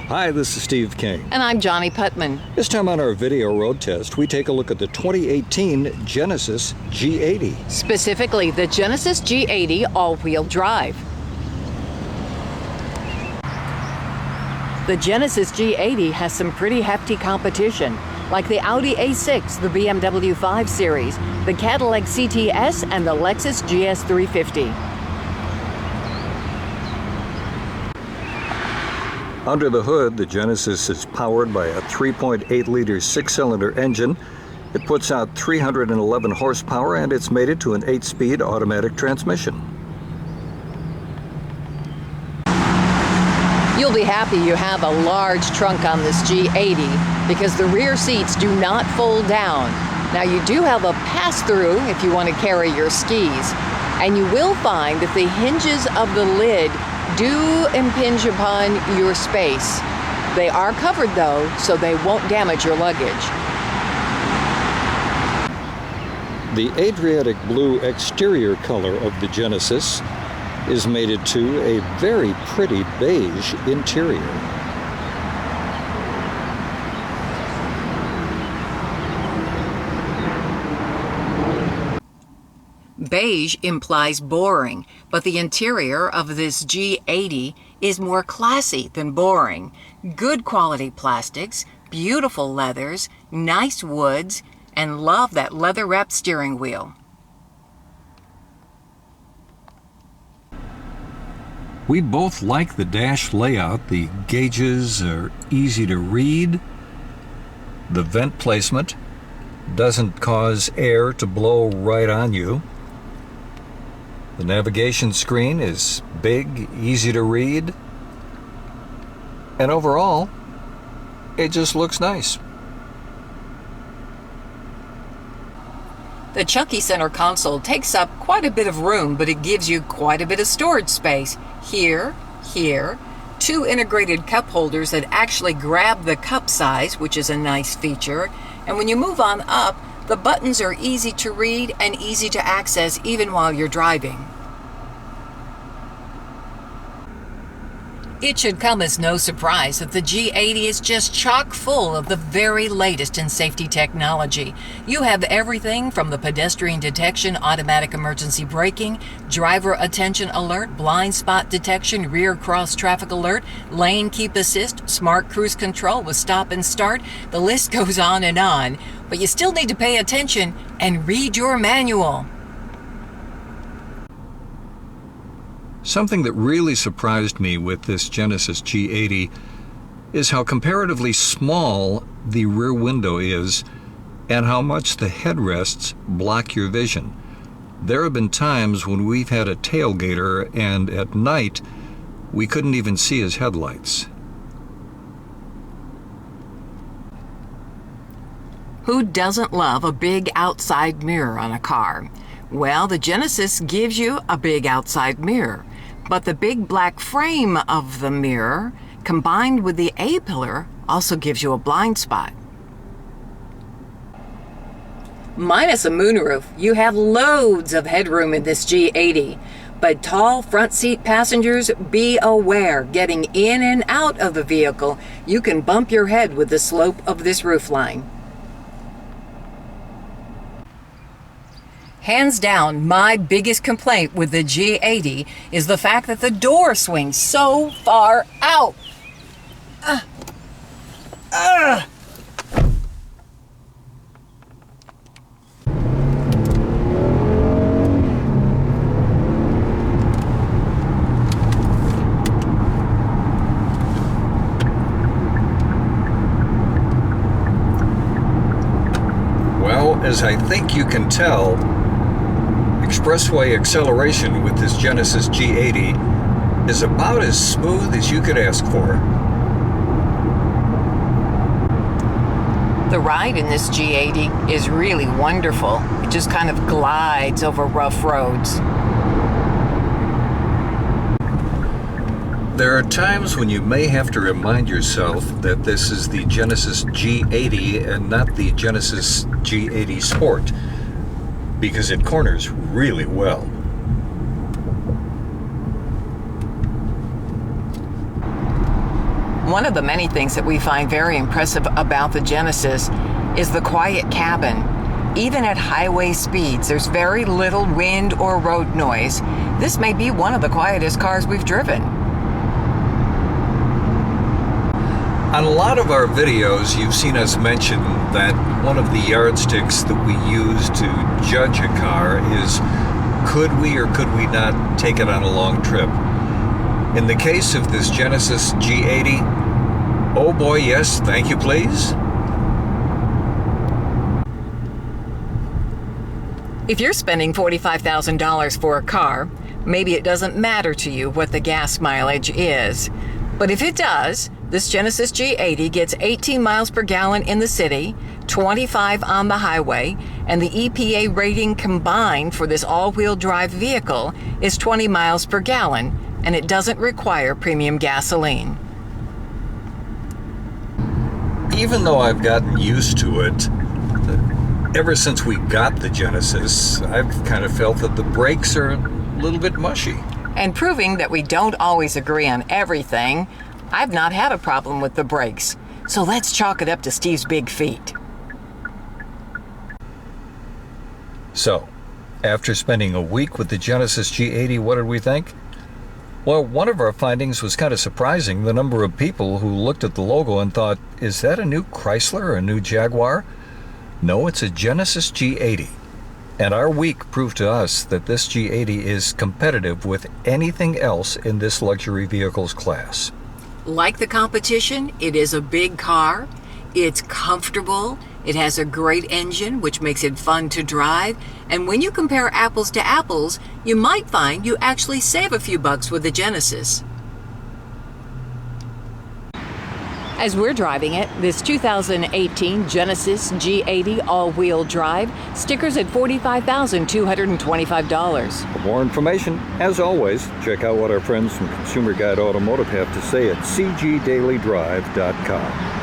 Hi, this is Steve King. And I'm Johnnie Putman. This time on our video road test, we take a look at the 2018 Genesis G80. Specifically, the Genesis G80 all-wheel drive. The Genesis G80 has some pretty hefty competition, like the Audi A6, the BMW 5 Series, the Cadillac CTS, and the Lexus GS350. Under the hood, the Genesis is powered by a 3.8-liter six-cylinder engine. It puts out 311 horsepower, and it's mated to an 8-speed automatic transmission. You'll be happy you have a large trunk on this G80 because the rear seats do not fold down. Now you do have a pass-through if you want to carry your skis, and you will find that the hinges of the lid do impinge upon your space. They are covered though, so they won't damage your luggage. The Adriatic blue exterior color of the Genesis is mated to a very pretty beige interior. Beige implies boring, but the interior of this G80 is more classy than boring. Good quality plastics, beautiful leathers, nice woods, and love that leather-wrapped steering wheel. We both like the dash layout. The gauges are easy to read. The vent placement doesn't cause air to blow right on you. The navigation screen is big, easy to read. And overall, it just looks nice. The chunky center console takes up quite a bit of room, but it gives you quite a bit of storage space. Here, two integrated cup holders that actually grab the cup size, which is a nice feature. And when you move on up, the buttons are easy to read and easy to access even while you're driving. It should come as no surprise that the G80 is just chock full of the very latest in safety technology. You have everything from the pedestrian detection, automatic emergency braking, driver attention alert, blind spot detection, rear cross traffic alert, lane keep assist, smart cruise control with stop and start. The list goes on, but you still need to pay attention and read your manual. Something that really surprised me with this Genesis G80 is how comparatively small the rear window is and how much the headrests block your vision. There have been times when we've had a tailgater and at night we couldn't even see his headlights. Who doesn't love a big outside mirror on a car? Well, the Genesis gives you a big outside mirror, but the big black frame of the mirror, combined with the A-pillar, also gives you a blind spot. Minus a moonroof, you have loads of headroom in this G80, but tall front seat passengers, be aware, getting in and out of the vehicle, you can bump your head with the slope of this roofline. Hands down, my biggest complaint with the G80 is the fact that the door swings so far out. Well, as I think you can tell, expressway acceleration with this Genesis G80 is about as smooth as you could ask for. The ride in this G80 is really wonderful. It just kind of glides over rough roads. There are times when you may have to remind yourself that this is the Genesis G80 and not the Genesis G80 Sport, because it corners really well. One of the many things that we find very impressive about the Genesis is the quiet cabin. Even at highway speeds, there's very little wind or road noise. This may be one of the quietest cars we've driven. On a lot of our videos, you've seen us mention that one of the yardsticks that we use to judge a car is could we or could we not take it on a long trip. In the case of this Genesis G80, oh boy, yes, thank you, please. If you're spending $45,000 for a car, maybe it doesn't matter to you what the gas mileage is. But if it does, this Genesis G80 gets 18 miles per gallon in the city, 25 on the highway, and the EPA rating combined for this all-wheel drive vehicle is 20 miles per gallon, and it doesn't require premium gasoline. Even though I've gotten used to it, ever since we got the Genesis, I've kind of felt that the brakes are a little bit mushy. And proving that we don't always agree on everything, I've not had a problem with the brakes. So let's chalk it up to Steve's big feet. So, after spending a week with the Genesis G80, what did we think? Well, one of our findings was kind of surprising, the number of people who looked at the logo and thought, is that a new Chrysler or a new Jaguar? No, it's a Genesis G80. And our week proved to us that this G80 is competitive with anything else in this luxury vehicles class. Like the competition, it is a big car, it's comfortable, it has a great engine which makes it fun to drive, and when you compare apples to apples, you might find you actually save a few bucks with the Genesis. As we're driving it, this 2018 Genesis G80 all-wheel drive stickers at $45,225. For more information, as always, check out what our friends from Consumer Guide Automotive have to say at cgdailydrive.com.